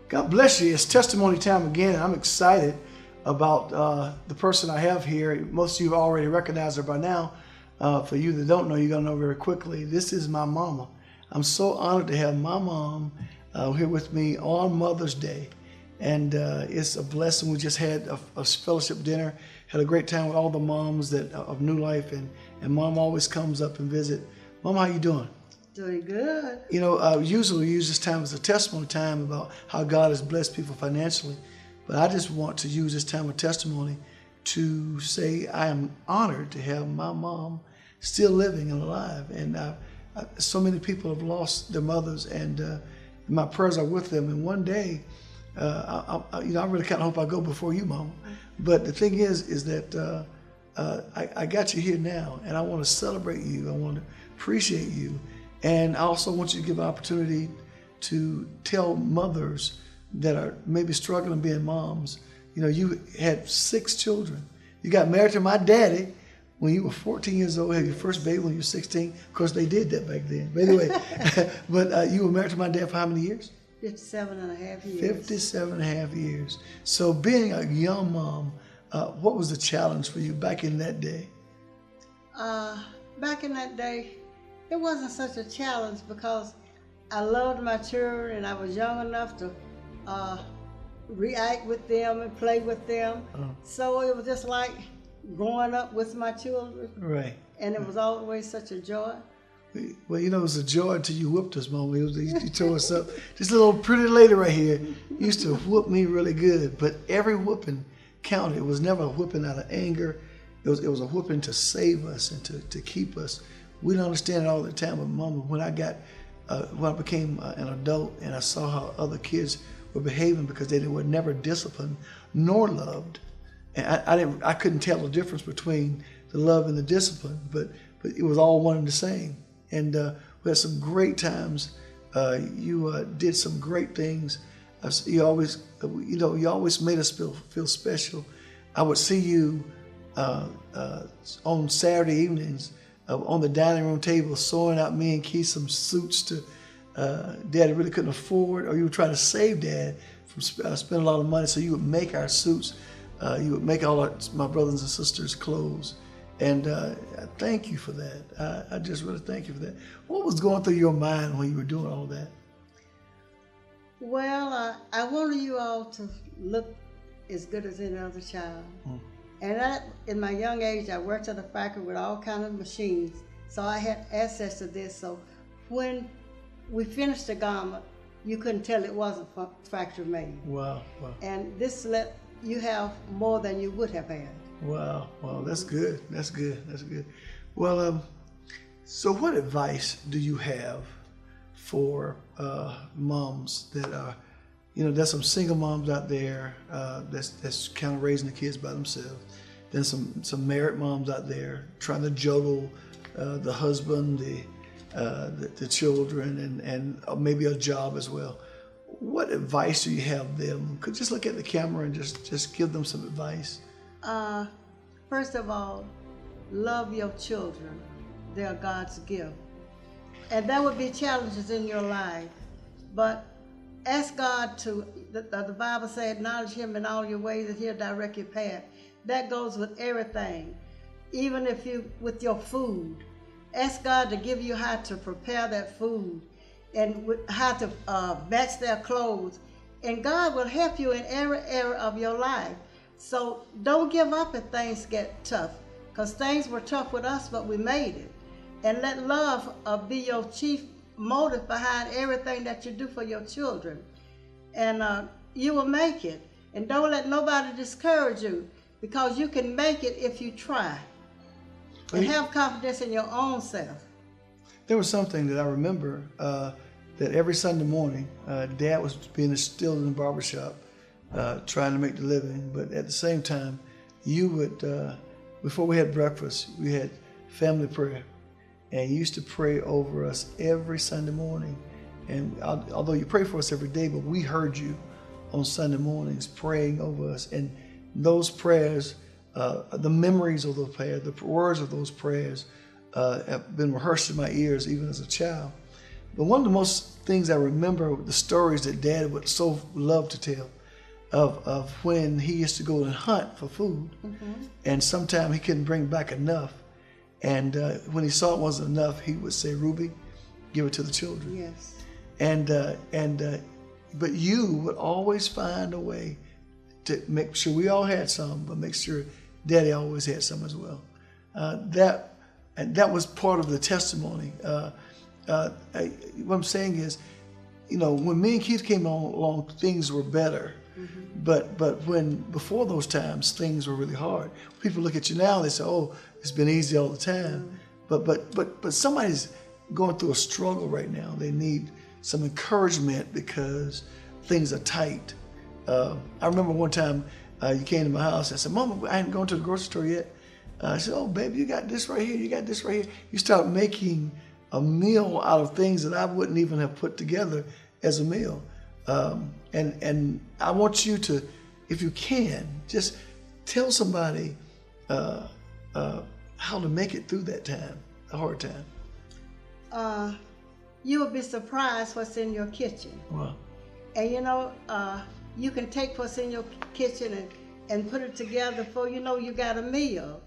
God bless you. It's testimony time again. I'm excited about the person I have here. Most of you already recognize her by now. For you that don't know, you're going to know very quickly. This is my mama. I'm so honored to have my mom here with me on Mother's Day. And it's a blessing. We just had a fellowship dinner, had a great time with all the moms of New Life. And Mom always comes up and visit. Mom, how you doing? Doing good. You know, usually we use this time as a testimony time about how God has blessed people financially. But I just want to use this time of testimony to say I am honored to have my mom still living and alive. And so many people have lost their mothers, and my prayers are with them. And one day, I really kind of hope I go before you, Mom. But the thing is that I got you here now, and I want to celebrate you. I want to appreciate you. And I also want you to give an opportunity to tell mothers that are maybe struggling being moms. You know, you had 6 children. You got married to my daddy when you were 14 years old, had your first baby when you were 16. Of course, they did that back then. But anyway, but you were married to my dad for how many years? 57 and a half years. 57 and a half years. So being a young mom, what was the challenge for you back in that day? Back in that day, it wasn't such a challenge because I loved my children and I was young enough to react with them and play with them. So it was just like growing up with my children. Right. And it was always such a joy. Well, you know, it was a joy until you whooped us, Mom. You tore us up. This little pretty lady right here used to whoop me really good, but every whooping counted. It was never a whooping out of anger. It was a whooping to save us and to keep us. We don't understand it all the time, but Mama, when I became an adult and I saw how other kids were behaving because they were never disciplined nor loved, and I couldn't tell the difference between the love and the discipline, but it was all one and the same. And we had some great times. You did some great things. You always made us feel special. I would see you on Saturday evenings on the dining room table, sewing out me and Keith some suits to Dad really couldn't afford, or you were trying to save Dad from spending a lot of money, so you would make our suits. You would make all my brothers and sisters' clothes. And thank you for that. I just really thank you for that. What was going through your mind when you were doing all that? Well, I wanted you all to look as good as any other child. And in my young age, I worked at a factory with all kinds of machines, so I had access to this. So when we finished the garment, you couldn't tell it wasn't factory made. Wow. And this let you have more than you would have had. Wow, that's good. That's good. Well, so what advice do you have for moms that are, there's some single moms out there that's kind of raising the kids by themselves. Then some married moms out there trying to juggle the husband, the children, and maybe a job as well. What advice do you have them? Could just look at the camera and just give them some advice. First of all, love your children. They are God's gift. And there will be challenges in your life, but ask God to, the Bible says, acknowledge Him in all your ways and He'll direct your path. That goes with everything. Even if with your food, ask God to give you how to prepare that food and how to match their clothes. And God will help you in every area of your life. So don't give up if things get tough, because things were tough with us, but we made it. And let love be your chief motive behind everything that you do for your children. And you will make it. And don't let nobody discourage you, because you can make it if you try. And have confidence in your own self. There was something that I remember that every Sunday morning, Dad was being still in the barbershop, trying to make the living, but at the same time, you would, before we had breakfast, we had family prayer, and you used to pray over us every Sunday morning. And although you pray for us every day, but we heard you on Sunday mornings praying over us, and those prayers, the memories of those prayers, the words of those prayers have been rehearsed in my ears even as a child. But one of the most things I remember, the stories that Dad would so love to tell of when he used to go and hunt for food, and sometimes he couldn't bring back enough. And when he saw it wasn't enough, he would say, "Ruby, give it to the children." Yes. But you would always find a way to make sure we all had some, but make sure Daddy always had some as well. That was part of the testimony. What I'm saying is, when me and Keith came along, things were better. But before those times, things were really hard. People look at you now, they say, "Oh, it's been easy all the time." But somebody's going through a struggle right now. They need some encouragement because things are tight. I remember one time you came to my house. I said, "Mama, I ain't going to the grocery store yet." I said, "Oh, baby, you got this right here. You got this right here." You start making a meal out of things that I wouldn't even have put together as a meal. And I want you to, if you can, just tell somebody how to make it through that time, the hard time. You will be surprised what's in your kitchen. Wow. And you can take what's in your kitchen and put it together for you got a meal.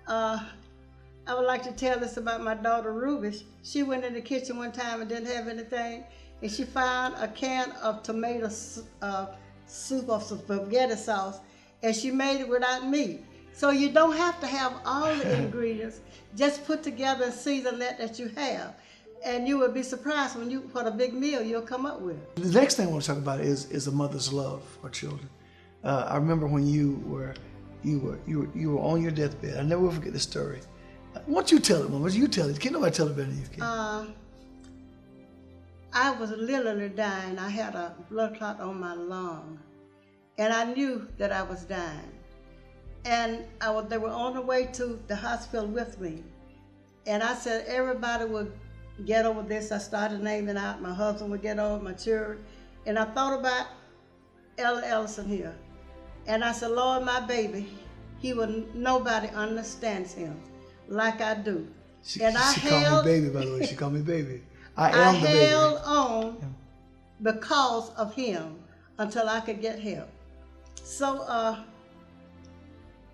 I would like to tell this about my daughter Ruby. She went in the kitchen one time and didn't have anything, and she found a can of tomato soup of spaghetti sauce, and she made it without meat. So you don't have to have all the ingredients. Just put together and season that you have. And you would be surprised what a big meal you'll come up with. The next thing I want to talk about is a mother's love for children. I remember when you were on your deathbed. I never will forget this story. Why don't you tell it, Mama? You tell it. Can't nobody tell it better than you can. I was literally dying. I had a blood clot on my lung, and I knew that I was dying. And they were on the way to the hospital with me. And I said, everybody would get over this. I started naming out. My husband would get over, my children. And I thought about Ellison here. And I said, Lord, my baby, nobody understands him like I do. She called me baby, by the way. She called me baby. I am the baby. I held on because of him until I could get help. So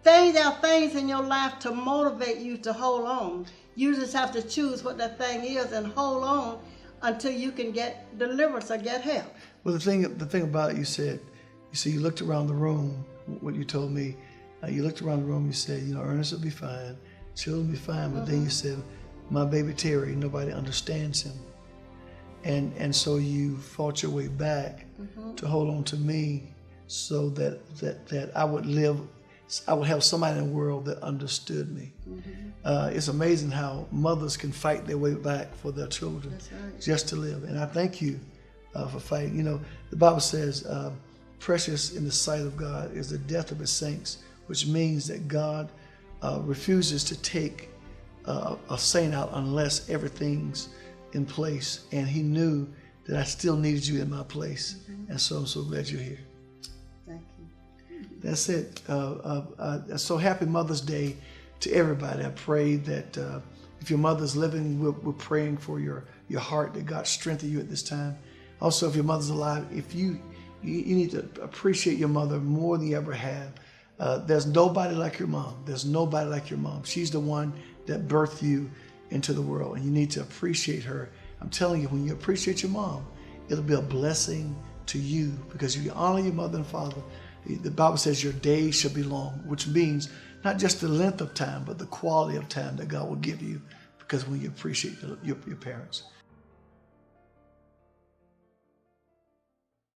there are things in your life to motivate you to hold on. You just have to choose what that thing is and hold on until you can get deliverance or get help. Well, the thing about it, you looked around the room, what you told me, you looked around the room, you said, Ernest will be fine, children will be fine, but then you said, my baby Terry, nobody understands him. And so you fought your way back to hold on to me so that I would have somebody in the world that understood me. It's amazing how mothers can fight their way back for their children. That's right. Just to live. And I thank you for fighting. The Bible says, precious in the sight of God is the death of his saints, which means that God refuses to take a saint out unless everything's in place. And he knew that I still needed you in my place. And so I'm so glad you're here. Thank you. That's it. So happy Mother's Day to everybody. I pray that if your mother's living, we're praying for your heart, that God strengthen you at this time. Also, if your mother's alive, if you need to appreciate your mother more than you ever have. There's nobody like your mom. There's nobody like your mom. She's the one that birthed you into the world, and you need to appreciate her. I'm telling you, when you appreciate your mom, it'll be a blessing to you because you honor your mother and father. The Bible says your days shall be long, which means not just the length of time, but the quality of time that God will give you because when you appreciate your parents.